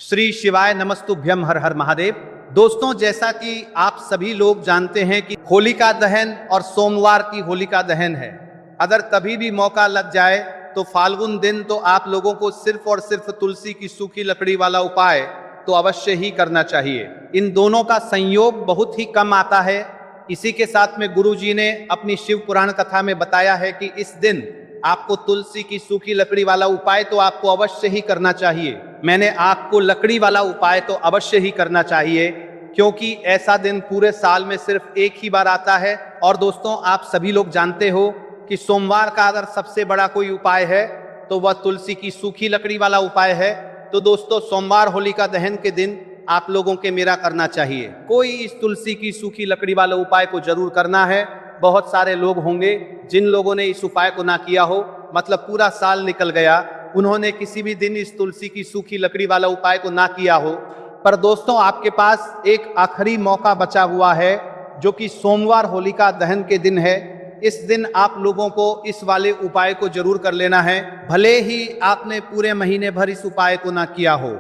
श्री शिवाय नमस्तुभ्यम हर हर महादेव। दोस्तों, जैसा कि आप सभी लोग जानते हैं कि होलिका दहन और सोमवार की होलिका दहन है। अगर कभी भी मौका लग जाए तो फाल्गुन दिन तो आप लोगों को सिर्फ और सिर्फ तुलसी की सूखी लकड़ी वाला उपाय तो अवश्य ही करना चाहिए। इन दोनों का संयोग बहुत ही कम आता है। इसी के साथ में गुरुजी ने अपनी शिव पुराण कथा में बताया है कि इस दिन आपको तुलसी की सूखी लकड़ी वाला उपाय तो आपको अवश्य ही करना चाहिए। मैंने आपको लकड़ी वाला उपाय तो अवश्य ही करना चाहिए, क्योंकि ऐसा दिन पूरे साल में सिर्फ एक ही बार आता है। और दोस्तों, आप सभी लोग जानते हो कि सोमवार का अगर सबसे बड़ा कोई उपाय है तो वह तुलसी की सूखी लकड़ी वाला उपाय है। तो दोस्तों, सोमवार होलिका दहन के दिन आप लोगों के मेरा करना चाहिए। कोई इस तुलसी की सूखी लकड़ी वाले उपाय को जरूर करना है। बहुत सारे लोग होंगे जिन लोगों ने इस उपाय को ना किया हो, मतलब पूरा साल निकल गया, उन्होंने किसी भी दिन इस तुलसी की सूखी लकड़ी वाला उपाय को ना किया हो। पर दोस्तों, आपके पास एक आखिरी मौका बचा हुआ है, जो कि सोमवार होलिका दहन के दिन है। इस दिन आप लोगों को इस वाले उपाय को जरूर कर लेना है। भले ही आपने पूरे महीने भर इस उपाय को ना किया हो,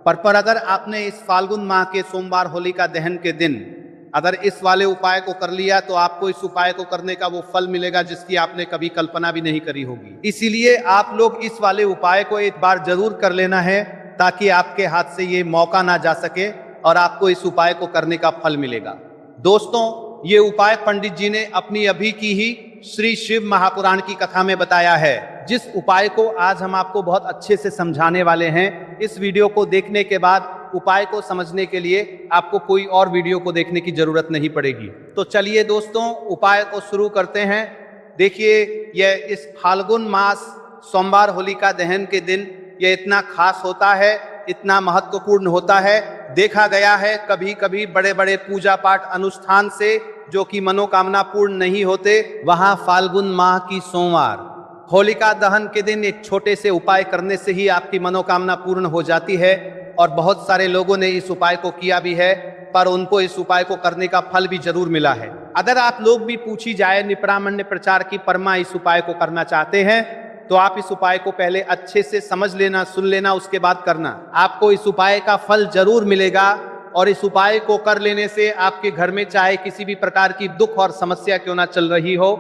पर अगर आपने इस फाल्गुन माह के सोमवार होलिका दहन के दिन अगर इस वाले उपाय को कर लिया तो आपको इस उपाय को करने का वो फल मिलेगा जिसकी आपने कभी कल्पना भी नहीं करी होगी। इसीलिए आप लोग इस वाले उपाय को एक बार जरूर कर लेना है, ताकि आपके हाथ से ये मौका ना जा सके और आपको इस उपाय को करने का फल मिलेगा। दोस्तों, ये उपाय पंडित जी ने अपनी अभी की ही श्री शिव महापुराण की कथा में बताया है, जिस उपाय को आज हम आपको बहुत अच्छे से समझाने वाले हैं। इस वीडियो को देखने के बाद उपाय को समझने के लिए आपको कोई और वीडियो को देखने की जरूरत नहीं पड़ेगी। तो चलिए दोस्तों, उपाय को शुरू करते हैं। देखिए, यह इस फाल्गुन मास सोमवार होलिका दहन के दिन यह इतना खास होता है, इतना महत्वपूर्ण होता है। देखा गया है कभी कभी बड़े बड़े पूजा पाठ अनुष्ठान से जो कि मनोकामना पूर्ण नहीं होते, वहां फाल्गुन माह की सोमवार होलिका दहन के दिन एक छोटे से उपाय करने से ही आपकी मनोकामना पूर्ण हो जाती है। और बहुत सारे लोगों ने इस उपाय को किया भी है, पर उनको इस उपाय को करने का फल भी जरूर मिला है। अगर आप लोग भी पूछी जाए निपरामण्य प्रचार की परमा इस उपाय को करना चाहते हैं, तो आप इस उपाय को पहले अच्छे से समझ लेना, सुन लेना, उसके बाद करना। आपको इस उपाय का फल जरूर मिलेगा। और इस उपाय को कर लेने से आपके घर में चाहे किसी भी प्रकार की दुख और समस्या क्यों ना चल रही हो,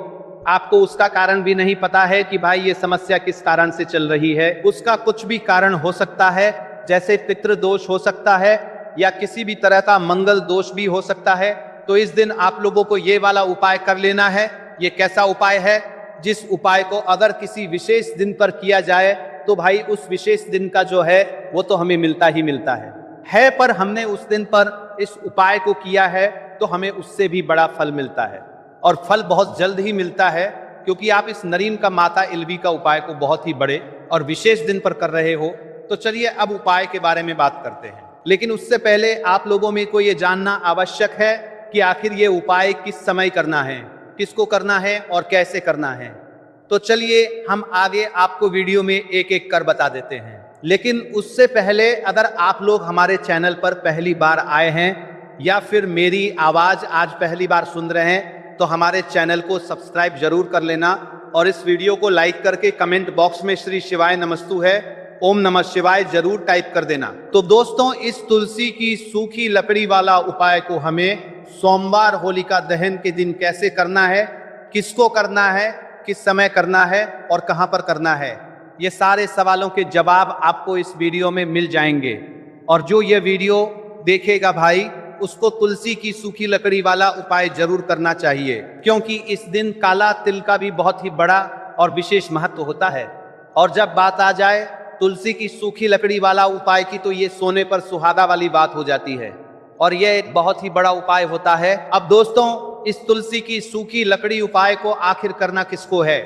आपको उसका कारण भी नहीं पता है कि भाई ये समस्या किस कारण से चल रही है, उसका कुछ भी कारण हो सकता है। जैसे पितृदोष हो सकता है या किसी भी तरह का मंगल दोष भी हो सकता है। तो इस दिन आप लोगों को ये वाला उपाय कर लेना है। ये कैसा उपाय है? जिस उपाय को अगर किसी विशेष दिन पर किया जाए तो भाई उस विशेष दिन का जो है वो तो हमें मिलता ही मिलता है। पर हमने उस दिन पर इस उपाय को किया है तो हमें उससे भी बड़ा फल मिलता है, और फल बहुत जल्द ही मिलता है, क्योंकि आप इस नरीन का माता इल्वी का उपाय को बहुत ही बड़े और विशेष दिन पर कर रहे हो। तो चलिए अब उपाय के बारे में बात करते हैं। लेकिन उससे पहले आप लोगों में को ये जानना आवश्यक है कि आखिर ये उपाय किस समय करना है, किसको करना है और कैसे करना है। तो चलिए हम आगे आपको वीडियो में एक एक कर बता देते हैं। लेकिन उससे पहले अगर आप लोग हमारे चैनल पर पहली बार आए हैं या फिर मेरी आवाज आज पहली बार सुन रहे हैं, तो हमारे चैनल को सब्सक्राइब जरूर कर लेना और इस वीडियो को लाइक करके कमेंट बॉक्स में श्री शिवाय नमस्तु है, ओम नमः शिवाय जरूर टाइप कर देना। तो दोस्तों, इस तुलसी की सूखी लकड़ी वाला उपाय को हमें सोमवार होलिका दहन के दिन कैसे करना है, किसको करना है, किस समय करना है और कहां पर करना है, ये सारे सवालों के जवाब आपको इस वीडियो में मिल जाएंगे। और जो ये वीडियो देखेगा भाई, उसको तुलसी की सूखी लकड़ी वाला उपाय जरूर करना चाहिए, क्योंकि इस दिन काला तिल का भी बहुत ही बड़ा और विशेष महत्व होता है। और जब बात आ जाए तुलसी की सूखी लकड़ी वाला उपाय की, तो ये सोने पर सुहागा वाली बात हो जाती है और यह एक बहुत ही बड़ा उपाय होता है। अब दोस्तों, इस तुलसी की सूखी लकड़ी उपाय को आखिर करना किसको है?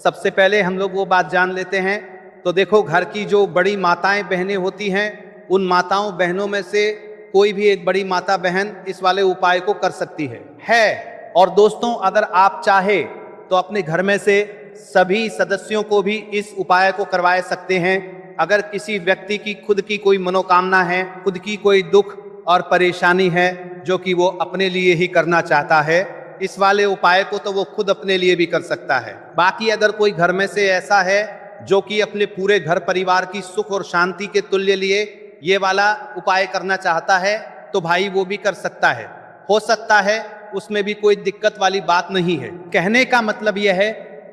सबसे पहले हम लोग वो बात जान लेते हैं। तो देखो, घर की जो बड़ी माताएं बहनें होती हैं, उन माताओं बहनों में से कोई भी एक बड़ी माता बहन इस वाले उपाय को कर सकती है। और दोस्तों, अगर आप चाहे तो अपने घर में से सभी सदस्यों को भी इस उपाय को करवा सकते हैं। अगर किसी व्यक्ति की खुद की कोई मनोकामना है, खुद की कोई दुख और परेशानी है जो कि वो अपने लिए ही करना चाहता है, इस वाले उपाय को तो वो खुद अपने लिए भी कर सकता है। बाकी अगर कोई घर में से ऐसा है जो कि अपने पूरे घर परिवार की सुख और शांति के तुल्य लिए ये वाला उपाय करना चाहता है तो भाई वो भी कर सकता है, हो सकता है, उसमें भी कोई दिक्कत वाली बात नहीं है। कहने का मतलब यह है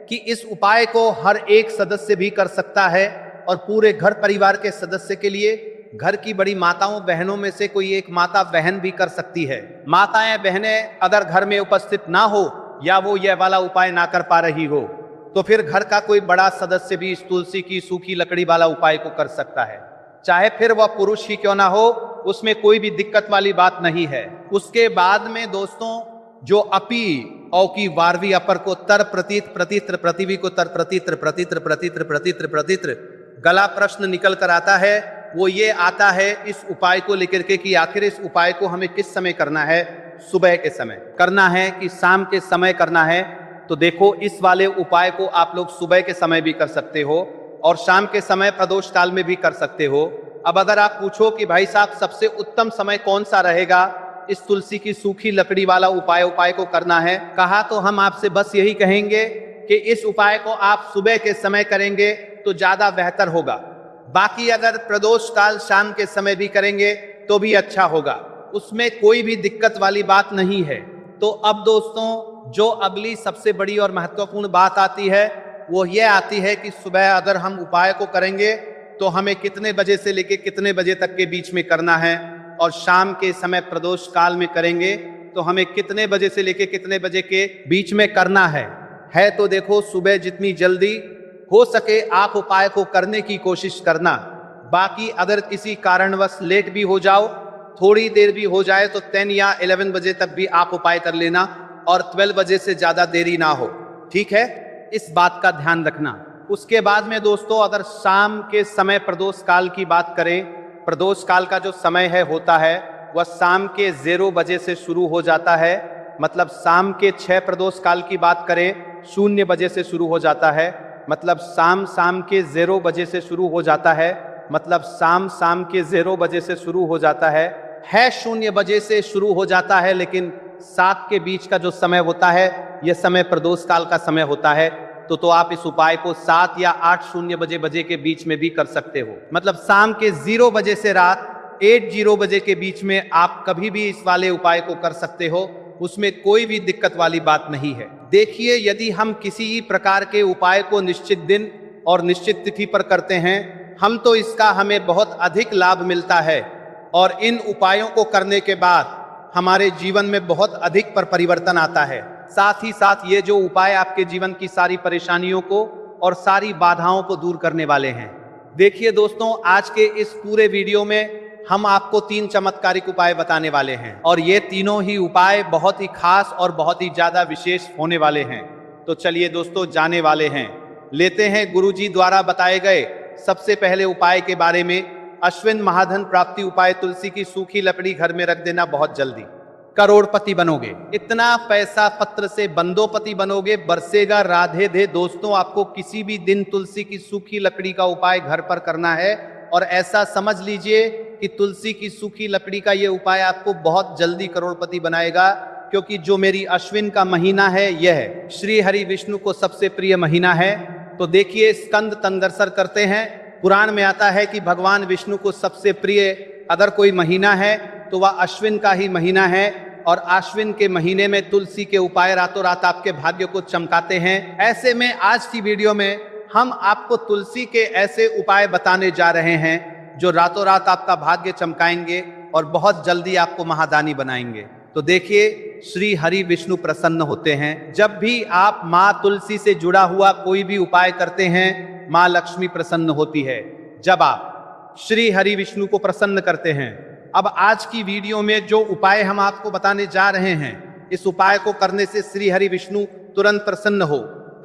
कि इस उपाय को हर एक सदस्य भी कर सकता है और पूरे घर परिवार के सदस्य के लिए घर की बड़ी माताओं बहनों में से कोई एक माता बहन भी कर सकती है। माताएं बहनें अगर घर में उपस्थित ना हो या वो यह वाला उपाय ना कर पा रही हो तो फिर घर का कोई बड़ा सदस्य भी इस तुलसी की सूखी लकड़ी वाला उपाय को कर सकता है, चाहे फिर वह पुरुष ही क्यों ना हो, उसमें कोई भी दिक्कत वाली बात नहीं है। उसके बाद में दोस्तों जो अपी औ की वारवी अपर को तर प्रतीत प्रतित्र प्रतिवी को तर प्रतित्र प्रतित्र प्रतित्र प्रतित्र प्रतित्र गला प्रश्न निकल कर आता है, वो ये आता है इस उपाय को लेकर के कि आखिर इस उपाय को हमें किस समय करना है, सुबह के समय करना है कि शाम के समय करना है। तो देखो इस वाले उपाय को आप लोग सुबह के समय भी कर सकते हो और शाम के समय प्रदोष काल में भी कर सकते हो। अब अगर आप पूछो कि भाई साहब सबसे उत्तम समय कौन सा रहेगा इस तुलसी की सूखी लकड़ी वाला उपाय को करना है, कहा तो हम आपसे बस यही कहेंगे कि इस उपाय को आप सुबह के समय करेंगे तो ज्यादा बेहतर होगा। बाकी अगर प्रदोष काल शाम के समय भी करेंगे तो भी अच्छा होगा, उसमें कोई भी दिक्कत वाली बात नहीं है। तो अब दोस्तों जो अगली सबसे बड़ी और महत्वपूर्ण बात आती है वो ये आती है कि सुबह अगर हम उपाय को करेंगे तो हमें कितने बजे से लेकर कितने बजे तक के बीच में करना है, और शाम के समय प्रदोष काल में करेंगे तो हमें कितने बजे से लेकर कितने बजे के बीच में करना है। तो देखो सुबह जितनी जल्दी हो सके आप उपाय को करने की कोशिश करना। बाकी अगर किसी कारणवश लेट भी हो जाओ, थोड़ी देर भी हो जाए तो 10 या 11 बजे तक भी आप उपाय कर लेना और 12 बजे से ज्यादा देरी ना हो, ठीक है, इस बात का ध्यान रखना। उसके बाद में दोस्तों अगर शाम के समय प्रदोष काल की बात करें, प्रदोष काल का जो समय होता है वह शाम के 0 बजे से शुरू हो जाता है, मतलब शाम के 6 प्रदोष काल की बात करें 0 बजे से शुरू हो जाता है, मतलब शाम के 0 बजे से शुरू हो जाता है, मतलब शाम के 0 बजे से शुरू हो जाता है 0 बजे से शुरू हो जाता है, लेकिन 7 के बीच का जो समय होता है यह समय प्रदोष काल का समय होता है। तो आप इस उपाय को 7 या 8:00 बजे के बीच में भी कर सकते हो, मतलब शाम के 0 बजे से रात 8:00 बजे के बीच में आप कभी भी इस वाले उपाय को कर सकते हो, उसमें कोई भी दिक्कत वाली बात नहीं है। देखिए यदि हम किसी प्रकार के उपाय को निश्चित दिन और निश्चित तिथि पर करते हैं हम तो इसका हमें बहुत अधिक लाभ मिलता है और इन उपायों को करने के बाद हमारे जीवन में बहुत अधिक परिवर्तन आता है। साथ ही साथ ये जो उपाय आपके जीवन की सारी परेशानियों को और सारी बाधाओं को दूर करने वाले हैं। देखिए दोस्तों आज के इस पूरे वीडियो में हम आपको 3 चमत्कारिक उपाय बताने वाले हैं और ये तीनों ही उपाय बहुत ही खास और बहुत ही ज्यादा विशेष होने वाले हैं। तो चलिए दोस्तों जाने वाले हैं, लेते हैं गुरुजी द्वारा बताए गए सबसे पहले उपाय के बारे में। अश्विन महाधन प्राप्ति उपाय, तुलसी की सूखी लकड़ी घर में रख देना, बहुत जल्दी करोड़पति बनोगे, इतना पैसा पत्र से बंदोपति बनोगे, बरसेगा राधे दे। दोस्तों आपको किसी भी दिन तुलसी की सूखी लकड़ी का उपाय घर पर करना है और ऐसा समझ लीजिए कि तुलसी की सूखी लकड़ी का ये उपाय आपको बहुत जल्दी करोड़पति बनाएगा, क्योंकि जो मेरी अश्विन का महीना है यह श्री हरि विष्णु को सबसे प्रिय महीना है। तो देखिए स्कंद तंगरसर करते हैं, पुराण में आता है कि भगवान विष्णु को सबसे प्रिय अगर कोई महीना है तो वह अश्विन का ही महीना है और अश्विन के महीने में तुलसी के उपाय रातों रात आपके भाग्य को चमकाते हैं। ऐसे में आज की वीडियो में हम आपको तुलसी के ऐसे उपाय बताने जा रहे हैं जो रातों रात आपका भाग्य चमकाएंगे और बहुत जल्दी आपको महादानी बनाएंगे। तो देखिए श्री हरि विष्णु प्रसन्न होते हैं। जब भी आप माँ तुलसी से जुड़ा हुआ कोई भी उपाय करते हैं माँ लक्ष्मी प्रसन्न होती है, जब आप श्री हरि विष्णु को प्रसन्न करते हैं। अब आज की वीडियो में जो उपाय हम आपको बताने जा रहे हैं, इस उपाय को करने से श्री हरि विष्णु तुरंत प्रसन्न हो।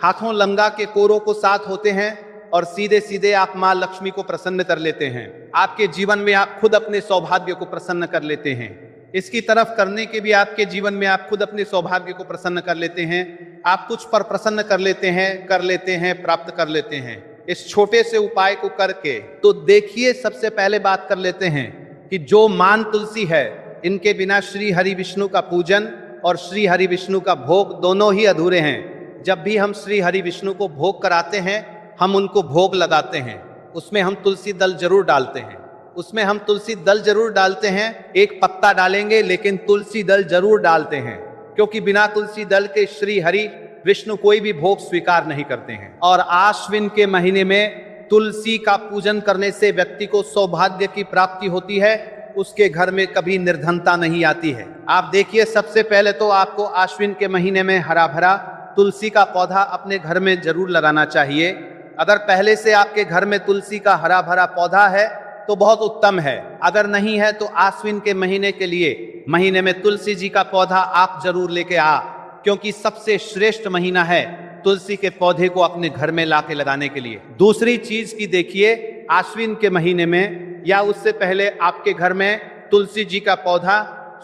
हाथों लंगा के कोरों को साथ होते हैं और सीधे सीधे आप माँ लक्ष्मी को प्रसन्न कर लेते हैं। आपके जीवन में आप खुद अपने सौभाग्य को प्रसन्न कर लेते हैं। इसकी तरफ करने के भी आपके जीवन में आप खुद अपने सौभाग्य को प्रसन्न कर लेते हैं। आप कुछ पर प्रसन्न कर लेते हैं, प्राप्त कर लेते हैं इस छोटे से उपाय को करके। तो देखिए सबसे पहले बात कर लेते हैं कि जो मान तुलसी है, इनके बिना श्री हरि विष्णु का पूजन और श्री हरि विष्णु का भोग दोनों ही अधूरे हैं। जब भी हम श्री हरि विष्णु को भोग कराते हैं, हम उनको भोग लगाते हैं, उसमें हम तुलसी दल जरूर डालते हैं। उसमें हम तुलसी दल जरूर डालते हैं, एक पत्ता डालेंगे लेकिन तुलसी दल जरूर डालते हैं, क्योंकि बिना तुलसी दल के श्री हरि विष्णु कोई भी भोग स्वीकार नहीं करते हैं। और आश्विन के महीने में तुलसी का पूजन करने से व्यक्ति को सौभाग्य की प्राप्ति होती है, उसके घर में कभी निर्धनता नहीं आती है। आप देखिए, सबसे पहले तो आपको आश्विन के महीने में हरा भरा तुलसी का पौधा अपने घर में जरूर लगाना चाहिए। अगर पहले से आपके घर में तुलसी का हरा भरा पौधा है तो बहुत उत्तम है, अगर नहीं है तो आश्विन के महीने के लिए महीने में तुलसी जी का पौधा आप जरूर लेके आ, क्योंकि सबसे श्रेष्ठ महीना है तुलसी के पौधे को अपने घर में लाके लगाने के लिए। दूसरी चीज की देखिए, आश्विन के महीने में या उससे पहले आपके घर में तुलसी जी का पौधा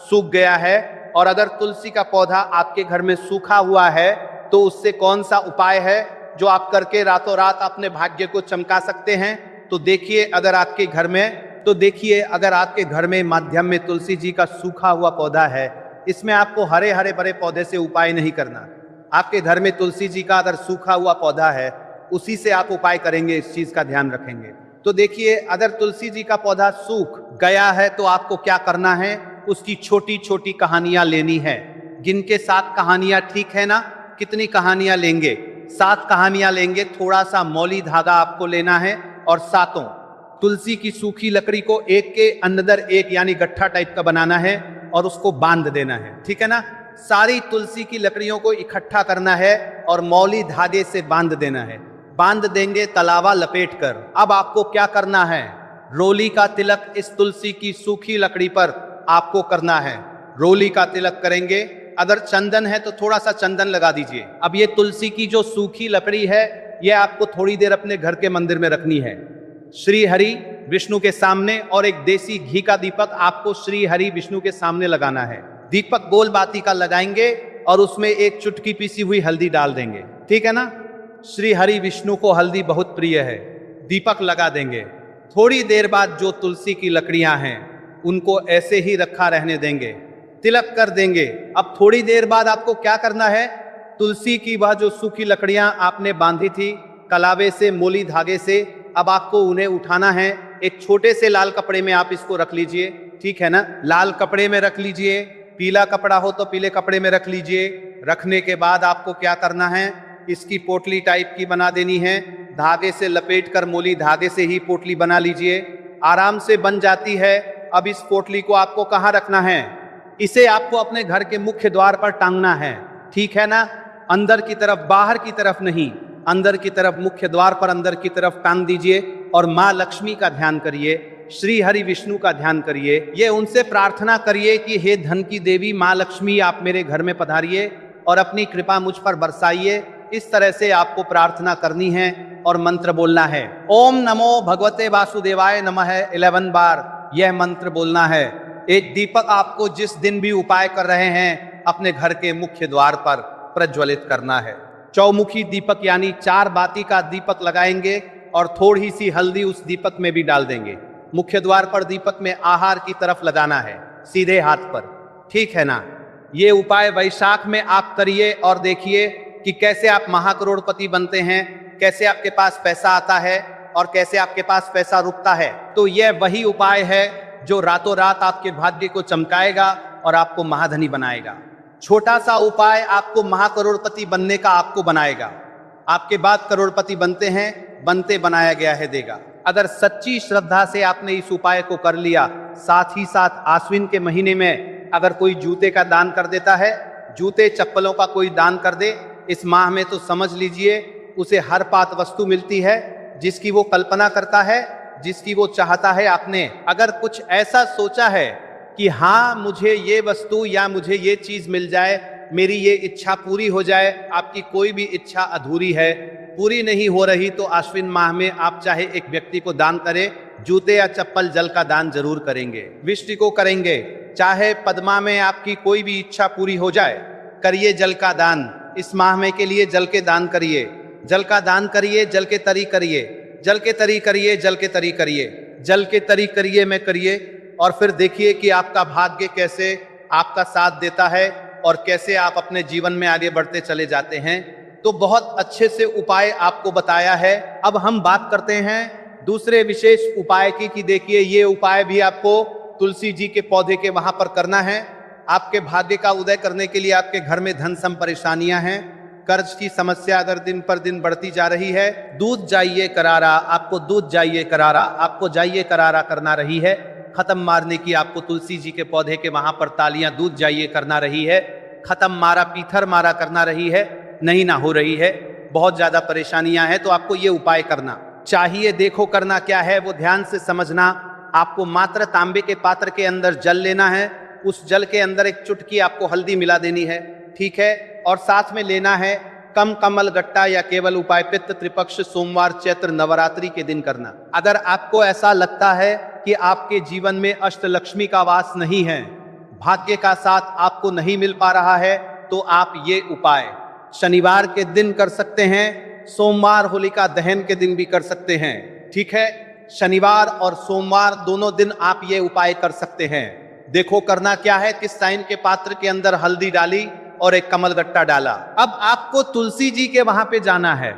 सूख गया है, और अगर तुलसी का पौधा आपके घर में सूखा हुआ है तो उससे कौन सा उपाय है जो आप करके रातों रात अपने भाग्य को चमका सकते हैं? तो देखिए, अगर आपके घर में माध्यम में तुलसी जी का सूखा हुआ पौधा है, इसमें आपको हरे हरे भरे पौधे से उपाय नहीं करना। आपके घर में तुलसी जी का अगर सूखा हुआ पौधा है, उसी से आप उपाय करेंगे, इस चीज का ध्यान रखेंगे। तो देखिए, अगर तुलसी जी का पौधा सूख गया है तो आपको क्या करना है, उसकी छोटी छोटी कहानियां लेनी है। गिनके 7 कहानियां, ठीक है ना? कितनी कहानियां लेंगे? 7 कहानियां लेंगे। थोड़ा सा मौली धागा आपको लेना है और 7 तुलसी की सूखी लकड़ी को एक के अंदर एक यानी गट्ठा टाइप का बनाना है और उसको बांध देना है, ठीक है ना? सारी तुलसी की लकड़ियों को इकट्ठा करना है और मौली धागे से बांध देना है। बांध देंगे तलावा लपेट कर। अब आपको क्या करना है, रोली का तिलक इस तुलसी की सूखी लकड़ी पर आपको करना है। रोली का तिलक करेंगे। अगर चंदन है तो थोड़ा सा चंदन लगा दीजिए। अब ये तुलसी की जो सूखी लकड़ी है, ये आपको थोड़ी देर अपने घर के मंदिर में रखनी है, श्री हरि विष्णु के सामने, और एक देसी घी का दीपक आपको श्री हरि विष्णु के सामने लगाना है। दीपक गोल बाती का लगाएंगे और उसमें एक चुटकी पीसी हुई हल्दी डाल देंगे, ठीक है ना? श्री हरि विष्णु को हल्दी बहुत प्रिय है। दीपक लगा देंगे। थोड़ी देर बाद जो तुलसी की लकड़ियां हैं उनको ऐसे ही रखा रहने देंगे, तिलक कर देंगे। अब थोड़ी देर बाद आपको क्या करना है, तुलसी की वह जो सूखी लकड़ियां आपने बांधी थी कलावे से, मोली धागे से, अब आपको उन्हें उठाना है। एक छोटे से लाल कपड़े में आप इसको रख लीजिए, ठीक है ना? लाल कपड़े में रख लीजिए, पीला कपड़ा हो तो पीले कपड़े में रख लीजिए। रखने के बाद आपको क्या करना है, इसकी पोटली टाइप की बना देनी है। धागे से लपेट कर, मोली धागे से ही पोटली बना लीजिए, आराम से बन जाती है। अब इस पोटली को आपको कहाँ रखना है, इसे आपको अपने घर के मुख्य द्वार पर टांगना है, ठीक है ना? अंदर की तरफ, बाहर की तरफ नहीं, अंदर की तरफ, मुख्य द्वार पर अंदर की तरफ टांग दीजिए। और माँ लक्ष्मी का ध्यान करिए, श्री हरि विष्णु का ध्यान करिए। ये उनसे प्रार्थना करिए कि हे धन की देवी माँ लक्ष्मी, आप मेरे घर में पधारिए और अपनी कृपा मुझ पर बरसाइए। इस तरह से आपको प्रार्थना करनी है और मंत्र बोलना है। ओम नमो भगवते वासुदेवाय नमः 11 बार यह मंत्र बोलना है। एक दीपक आपको जिस दिन भी उपाय कर रहे हैं अपने घर के मुख्य द्वार पर प्रज्वलित करना है। चौमुखी दीपक यानी 4 बाती का दीपक लगाएंगे और थोड़ी सी हल्दी उस दीपक में भी डाल देंगे। मुख्य द्वार पर दीपक में आहार की तरफ लगाना है, सीधे हाथ पर, ठीक है ना? ये उपाय वैशाख में आप करिए और देखिए कि कैसे आप महाकरोड़पति बनते हैं, कैसे आपके पास पैसा आता है और कैसे आपके पास पैसा रुकता है। तो यह वही उपाय है जो रातों रात आपके भाग्य को चमकाएगा और आपको महाधनी बनाएगा। छोटा सा उपाय आपको महाकरोड़पति बनने का आपको बनाएगा। आपके बाद करोड़पति बनते हैं, बनते बनाया गया है देगा। अगर सच्ची श्रद्धा से आपने इस उपाय को कर लिया, साथ ही साथ आश्विन के महीने में अगर कोई जूते का दान कर देता है, जूते चप्पलों का कोई दान कर दे इस माह में, तो समझ लीजिए उसे हर पात वस्तु मिलती है जिसकी वो कल्पना करता है, जिसकी वो चाहता है। आपने अगर कुछ ऐसा सोचा है कि हाँ मुझे ये वस्तु या मुझे ये चीज मिल जाए, मेरी ये इच्छा पूरी हो जाए, आपकी कोई भी इच्छा अधूरी है, पूरी नहीं हो रही, तो आश्विन माह में आप चाहे एक व्यक्ति को दान करें, जूते या चप्पल, जल का दान जरूर करेंगे, विष्टि को करेंगे। चाहे पद्मा में आपकी कोई भी इच्छा पूरी हो जाए, करिए जल का दान। इस माह में के लिए जल के दान करिए, जल का दान करिए, जल के तरी करिए, जल के तरी करिए, जल के तरी करिए, जल के तरी करिए में करिए। और फिर देखिए कि आपका भाग्य कैसे आपका साथ देता है और कैसे आप अपने जीवन में आगे बढ़ते चले जाते हैं। तो बहुत अच्छे से उपाय आपको बताया है। अब हम बात करते हैं दूसरे विशेष उपाय की कि देखिए ये उपाय भी आपको तुलसी जी के पौधे के वहां पर करना है। आपके भाग्य का उदय करने के लिए आपके घर में धन सम परेशानियां हैं, कर्ज की समस्या अगर दिन पर दिन बढ़ती जा रही है, दूध जाइए करारा, आपको दूध जाइए करारा, आपको जाइए करारा करना रही है, खत्म मारने की आपको तुलसी जी के पौधे के वहां पर तालियां दूध जाइए करना रही है, खत्म मारा पीथर मारा करना रही है, नहीं ना हो रही है, बहुत ज्यादा परेशानियां हैं, तो आपको ये उपाय करना चाहिए। देखो करना क्या है वो ध्यान से समझना। आपको मात्र तांबे के पात्र के अंदर जल लेना है, उस जल के अंदर एक चुटकी आपको हल्दी मिला देनी है, ठीक है, और साथ में लेना है कम कमल गट्टा या केवल उपाय पित्त त्रिपक्ष सोमवार चैत्र नवरात्रि के दिन करना। अगर आपको ऐसा लगता है कि आपके जीवन में अष्टलक्ष्मी का वास नहीं है, भाग्य का साथ आपको नहीं मिल पा रहा है, तो आप ये उपाय शनिवार के दिन कर सकते हैं, सोमवार होलिका दहन के दिन भी कर सकते हैं, ठीक है। शनिवार और सोमवार दोनों दिन आप ये उपाय कर सकते हैं। देखो करना क्या है, किस साइन के पात्र के अंदर हल्दी डाली और एक कमल गट्टा डाला। अब आपको तुलसी जी के वहां पे जाना है।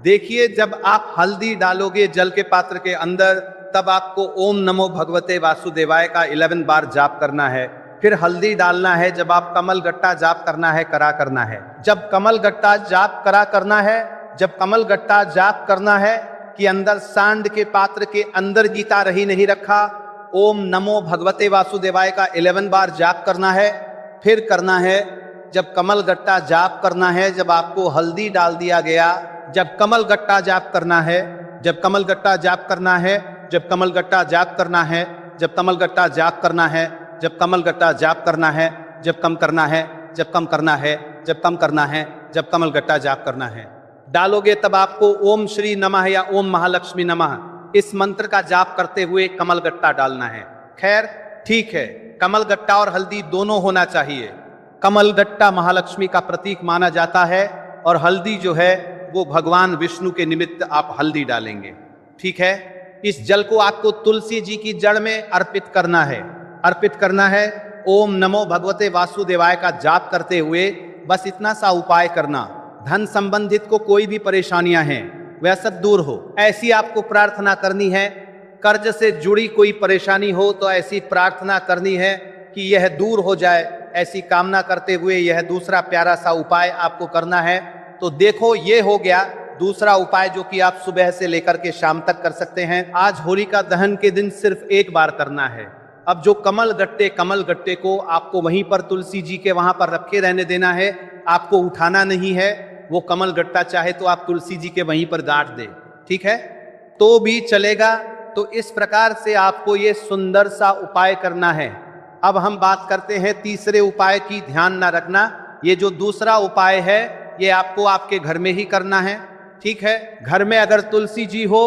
देखिए जब आप हल्दी डालोगे जल के पात्र के अंदर, तब आपको ओम नमो भगवते वासुदेवाय का 11 बार जाप करना है। फिर हल्दी डालना है, जब आप कमल गट्टा जाप करना है, करा करना है। जब कमल गट्टा जाप करा करना है, जब कमल गट्टा जाप करना है कि अंदर सांड के पात्र के अंदर गीता रही नहीं रखा, ओम नमो भगवते वासुदेवाय का 11 बार जाप करना है। फिर करना है जब कमल गट्टा जाप करना है, जब आपको हल्दी डाल दिया गया, जब कमल गट्टा जाप करना है, जब कमल गट्टा जाप करना है, जब कमल गट्टा जाप करना है, जब कमल गट्टा जाप करना है, जब कमल गट्टा जाप करना है, जब कम करना है, जब कम करना है, जब कम करना है, जब कमल गट्टा जाप करना है डालोगे, तब आपको ओम श्री नमः या ओम महालक्ष्मी नमः इस मंत्र का जाप करते हुए कमल गट्टा डालना है। खैर ठीक है, कमल गट्टा और हल्दी दोनों होना चाहिए। कमल गट्टा महालक्ष्मी का प्रतीक माना जाता है और हल्दी जो है वो भगवान विष्णु के निमित्त आप हल्दी डालेंगे, ठीक है। इस जल को आपको तुलसी जी की जड़ में अर्पित करना है। अर्पित करना है ओम नमो भगवते वासुदेवाय का जाप करते हुए, बस इतना सा उपाय करना। धन संबंधित को कोई भी परेशानियां हैं वह सब दूर हो, ऐसी आपको प्रार्थना करनी है। कर्ज से जुड़ी कोई परेशानी हो तो ऐसी प्रार्थना करनी है कि यह दूर हो जाए, ऐसी कामना करते हुए यह दूसरा प्यारा सा उपाय आपको करना है। तो देखो ये हो गया दूसरा उपाय जो कि आप सुबह से लेकर के शाम तक कर सकते हैं। आज होलिका दहन के दिन सिर्फ एक बार करना है। अब जो कमल गट्टे को आपको वहीं पर तुलसी जी के वहां पर रखे रहने देना है, आपको उठाना नहीं है। वो कमल गट्टा चाहे तो आप तुलसी जी के वहीं पर गाड़ दे, ठीक है, तो भी चलेगा। तो इस प्रकार से आपको ये सुंदर सा उपाय करना है। अब हम बात करते हैं तीसरे उपाय की। ध्यान ना रखना, ये जो दूसरा उपाय है ये आपको आपके घर में ही करना है, ठीक है। घर में अगर तुलसी जी हो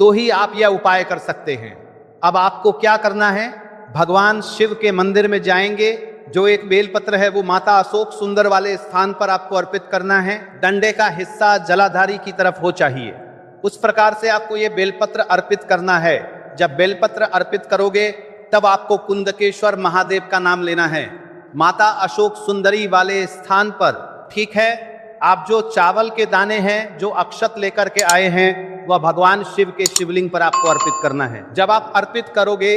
तो ही आप यह उपाय कर सकते हैं। अब आपको क्या करना है, भगवान शिव के मंदिर में जाएंगे, जो एक बेलपत्र है वो माता अशोक सुंदर वाले स्थान पर आपको अर्पित करना है। डंडे का हिस्सा जलाधारी की तरफ हो चाहिए, उस प्रकार से आपको ये बेलपत्र अर्पित करना है। जब बेलपत्र अर्पित करोगे तब आपको कुंदकेश्वर महादेव का नाम लेना है, माता अशोक सुंदरी वाले स्थान पर, ठीक है। आप जो चावल के दाने हैं, जो अक्षत लेकर के आए हैं, वह भगवान शिव के शिवलिंग पर आपको अर्पित करना है। जब आप अर्पित करोगे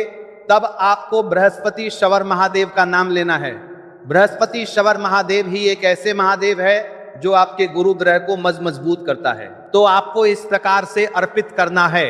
तब आपको बृहस्पति शवर महादेव का नाम लेना है। बृहस्पति शवर महादेव ही एक ऐसे महादेव है जो आपके गुरु ग्रह को मजबूत करता है। तो आपको इस प्रकार से अर्पित करना है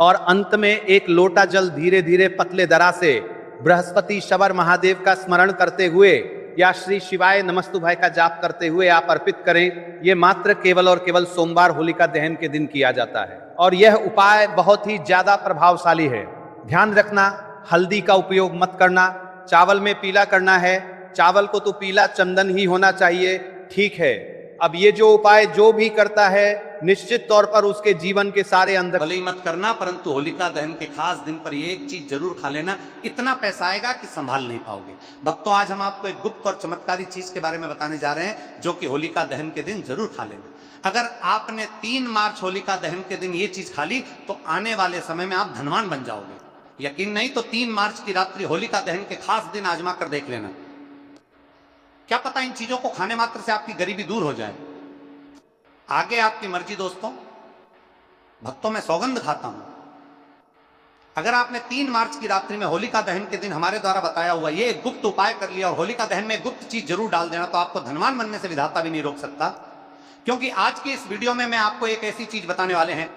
और अंत में एक लोटा जल धीरे धीरे पतले दरा से बृहस्पति शवर महादेव का स्मरण करते हुए या श्री शिवाय नमस्तुभय का जाप करते हुए आप अर्पित करें। ये मात्र केवल और केवल सोमवार होलिका दहन के दिन किया जाता है और यह उपाय बहुत ही ज्यादा प्रभावशाली है। ध्यान रखना, हल्दी का उपयोग मत करना। चावल में पीला करना है, चावल को तो पीला चंदन ही होना चाहिए, ठीक है। अब ये जो उपाय जो भी करता है निश्चित तौर पर उसके जीवन के सारे अंदर भले ही मत करना, परंतु होलिका दहन के खास दिन पर ये एक चीज जरूर खा लेना। इतना पैसा आएगा कि संभाल नहीं पाओगे। भक्तों, आज हम आपको एक गुप्त और चमत्कारी चीज के बारे में बताने जा रहे हैं जो कि होलिका दहन के दिन जरूर खा लेना। अगर आपने 3 मार्च होलिका दहन के दिन ये चीज खा ली तो आने वाले समय में आप धनवान बन जाओगे। यकीन नहीं तो 3 मार्च की रात्रि होलिका दहन के खास दिन आजमा कर देख लेना। क्या पता इन चीजों को खाने मात्र से आपकी गरीबी दूर हो जाए। आगे आपकी मर्जी दोस्तों। भक्तों, मैं सौगंध खाता हूं अगर आपने 3 मार्च की रात्रि में होलिका दहन के दिन हमारे द्वारा बताया हुआ ये एक गुप्त उपाय कर लिया और होलिका दहन में गुप्त चीज जरूर डाल देना, तो आपको धनवान बनने से विधाता भी नहीं रोक सकता। क्योंकि आज की इस वीडियो में मैं आपको एक ऐसी चीज बताने वाले हैं,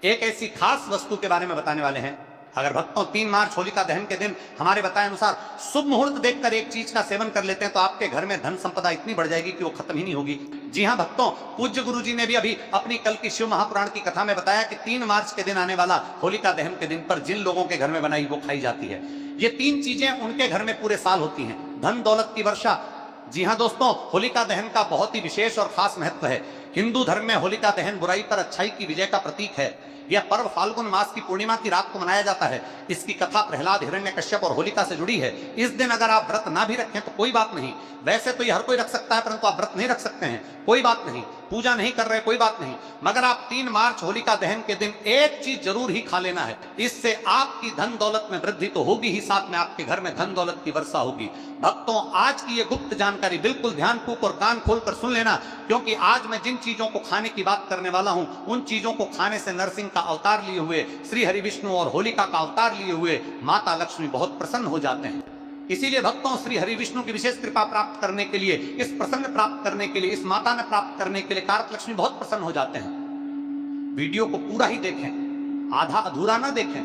एक ऐसी खास वस्तु के बारे में बताने वाले हैं। अगर भक्तों 3 मार्च होलिका दहन के दिन हमारे बताए अनुसार शुभ मुहूर्त देखकर एक चीज का सेवन कर लेते हैं तो आपके घर में धन संपदा इतनी बढ़ जाएगी कि वो खत्म ही नहीं होगी। जी हाँ भक्तों, पूज्य गुरु जी ने भी अभी अपनी कल की शिव महापुराण की कथा में बताया कि 3 मार्च के दिन आने वाला होलिका दहन के दिन पर जिन लोगों के घर में बनाई वो खाई जाती है। ये 3 चीजें उनके घर में पूरे साल होती हैं। धन दौलत की वर्षा। जी हाँ दोस्तों, होलिका दहन का बहुत ही विशेष और खास महत्व है। हिंदू धर्म में होलिका दहन बुराई पर अच्छाई की विजय का प्रतीक है। यह पर्व फाल्गुन मास की पूर्णिमा की रात को मनाया जाता है। इसकी कथा प्रहलाद, हिरण्यकश्यप और होलिका से जुड़ी है। इस दिन अगर आप व्रत ना भी रखें तो कोई बात नहीं। वैसे तो ये हर कोई रख सकता है, परंतु आप व्रत नहीं रख सकते हैं, कोई बात नहीं। पूजा नहीं कर रहे, कोई बात नहीं। मगर आप 3 मार्च होलिका दहन के दिन एक चीज जरूर ही खा लेना है। इससे आपकी धन दौलत में वृद्धि तो होगी ही, साथ में आपके घर में धन दौलत की वर्षा होगी। भक्तों, आज की ये गुप्त जानकारी बिल्कुल ध्यान फूंक और कान खोलकर सुन लेना, क्योंकि आज मैं जिन चीजों को खाने की बात करने वाला हूं उन चीजों को खाने से नरसिंह का अवतार लिए हुए श्री हरि विष्णु और होलिका का अवतार लिए हुए माता लक्ष्मी बहुत प्रसन्न हो जाते हैं। इसीलिए भक्तों, श्री हरि विष्णु की विशेष कृपा प्राप्त करने के लिए, इस प्रसन्न प्राप्त करने के लिए, इस माता ने प्राप्त करने के लिए कारक लक्ष्मी बहुत प्रसन्न हो जाते हैं। वीडियो को पूरा ही देखें, आधा अधूरा ना देखें।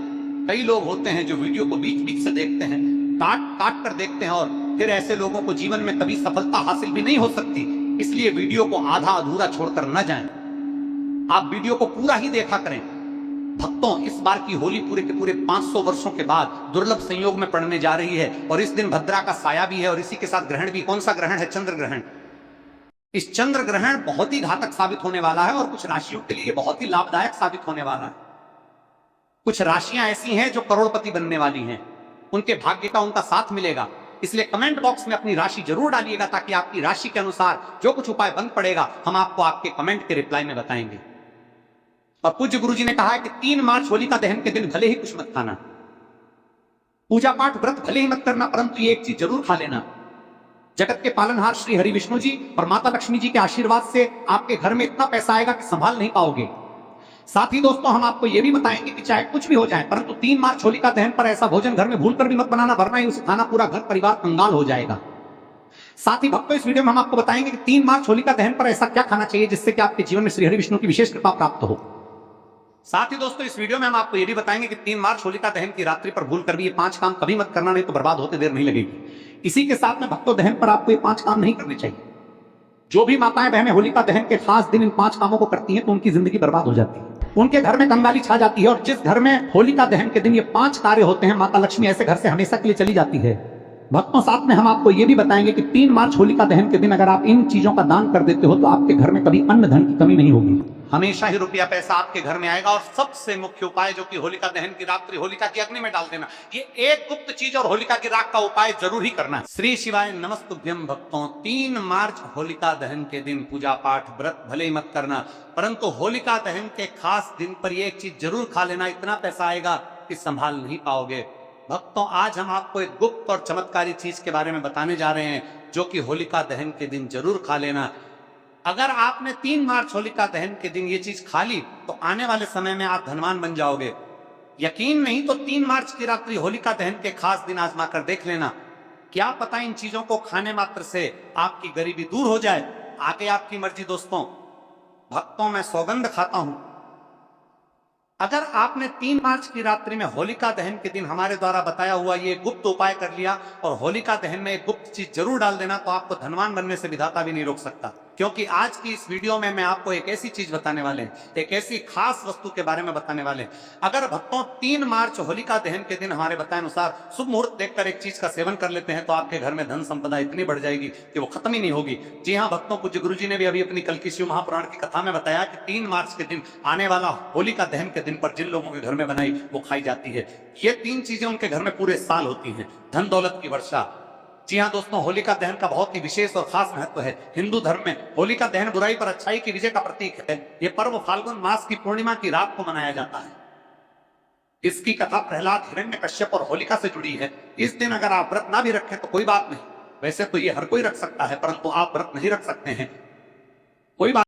कई लोग होते हैं जो वीडियो को बीच बीच से देखते हैं, काट काट कर देखते हैं, और फिर ऐसे लोगों को जीवन में कभी सफलता हासिल भी नहीं हो सकती। इसलिए वीडियो को आधा अधूरा छोड़कर न जाएं, आप वीडियो को पूरा ही देखा करें। भक्तों, इस बार की होली पूरे के पूरे 500 वर्षों के बाद दुर्लभ संयोग में पड़ने जा रही है, और इस दिन भद्रा का साया भी है और इसी के साथ ग्रहण भी। कौन सा ग्रहण है? चंद्र ग्रहण। इस चंद्र ग्रहण बहुत ही घातक साबित होने वाला है और कुछ राशियों के लिए बहुत ही लाभदायक साबित होने वाला है। कुछ राशियां ऐसी हैं जो करोड़पति बनने वाली हैं, उनके भाग्य का उनका साथ मिलेगा। इसलिए कमेंट बॉक्स में अपनी राशि जरूर डालिएगा, ताकि आपकी राशि के अनुसार जो कुछ उपाय बन पड़ेगा हम आपको आपके कमेंट के रिप्लाई में बताएंगे। और पूज्य गुरुजी ने कहा है कि 3 मार्च होलिका दहन के दिन भले ही कुछ मत खाना, पूजा पाठ व्रत भले ही मत करना, परंतु ये एक चीज जरूर खा लेना। जगत के पालनहार श्री हरि विष्णु जी और माता लक्ष्मी जी के आशीर्वाद से आपके घर में इतना पैसा आएगा कि संभाल नहीं पाओगे। साथ ही दोस्तों, हम आपको यह भी बताएंगे कि चाहे कुछ भी हो जाए, परंतु 3 मार्च होलिका दहन पर ऐसा भोजन घर में भूलकर भी मत बनाना, वरना ही उसे खाना पूरा घर परिवार कंगाल हो जाएगा। साथ ही भक्तों, इस वीडियो में हम आपको बताएंगे कि 3 मार्च होलिका दहन पर ऐसा क्या खाना चाहिए जिससे कि आपके जीवन में श्री हरि विष्णु की विशेष कृपा प्राप्त हो। साथ ही दोस्तों, इस वीडियो में हम आपको यह भी बताएंगे कि 3 मार्च होलिका दहन की रात्रि पर भूल कर भी ये 5 काम कभी मत करना, नहीं तो बर्बाद होते देर नहीं लगेगी। इसी के साथ में भक्तों, दहन पर आपको ये 5 काम नहीं करने चाहिए। जो भी माताएं बहनें होलिका दहन के खास दिन इन 5 कामों को करती हैं तो उनकी जिंदगी बर्बाद हो जाती है, उनके घर में कंगाली छा जाती है। और जिस घर में होलिका दहन के दिन ये 5 कार्य होते हैं, माता लक्ष्मी ऐसे घर से हमेशा के लिए चली जाती है। भक्तों, साथ में हम आपको ये भी बताएंगे कि 3 मार्च होलिका दहन के दिन अगर आप इन चीजों का दान कर देते हो तो आपके घर में कभी अन्न धन की कमी नहीं होगी, हमेशा ही रुपया पैसा आपके घर में आएगा। और सबसे मुख्य उपाय जो कि होलिका दहन की रात्रि होलिका की अग्नि में डाल देना, ये एक गुप्त चीज और होलिका की राख का उपाय जरूर ही करना है। श्री शिवाय नमस्तुभ्यम। भक्तों, 3 मार्च होलिका दहन के दिन पूजा पाठ व्रत भले ही मत करना, परंतु होलिका दहन के खास दिन पर ये एक चीज जरूर खा लेना, इतना पैसा आएगा कि संभाल नहीं पाओगे। भक्तों, आज हम आपको एक गुप्त और चमत्कारी चीज के बारे में बताने जा रहे हैं जो कि होलिका दहन के दिन जरूर खा लेना। अगर आपने 3 मार्च होलिका दहन के दिन ये चीज खा ली तो आने वाले समय में आप धनवान बन जाओगे। यकीन नहीं तो 3 मार्च की रात्रि होलिका दहन के खास दिन आजमा कर देख लेना, क्या पता इन चीजों को खाने मात्र से आपकी गरीबी दूर हो जाए। आगे आपकी मर्जी दोस्तों। भक्तों, मैं सौगंध खाता हूं, अगर आपने 3 मार्च की रात्रि में होलिका दहन के दिन हमारे द्वारा बताया हुआ ये गुप्त उपाय कर लिया और होलिका दहन में एक गुप्त चीज जरूर डाल देना, तो आपको धनवान बनने से विधाता भी नहीं रोक सकता। क्योंकि आज की इस वीडियो में मैं आपको एक ऐसी चीज बताने वाले हैं, एक ऐसी खास वस्तु के बारे में बताने वाले हैं। अगर भक्तों 3 मार्च होलिका दहन के दिन हमारे बताए अनुसार शुभ मुहूर्त देखकर एक चीज का सेवन कर लेते हैं तो आपके घर में धन संपदा इतनी बढ़ जाएगी कि वो खत्म ही नहीं होगी। जी हाँ भक्तों, पूज्य गुरु जी ने भी अभी अपनी कल की शिव महापुराण की कथा में बताया कि 3 मार्च के दिन आने वाला होलिका दहन के दिन पर जिन लोगों के घर में बनाई वो खाई जाती है। ये 3 चीजें उनके घर में पूरे साल होती हैं। धन दौलत की वर्षा। जी हाँ दोस्तों, होलिका दहन का बहुत ही विशेष और खास महत्व है। हिंदू धर्म में होलिका दहन बुराई पर अच्छाई की विजय का प्रतीक है। यह पर्व फाल्गुन मास की पूर्णिमा की रात को मनाया जाता है। इसकी कथा प्रहलाद, हिरण्यकश्यप और होलिका से जुड़ी है। इस दिन अगर आप व्रत ना भी रखें तो कोई बात नहीं, वैसे तो ये हर कोई रख सकता है, परंतु आप व्रत नहीं रख सकते हैं, कोई बात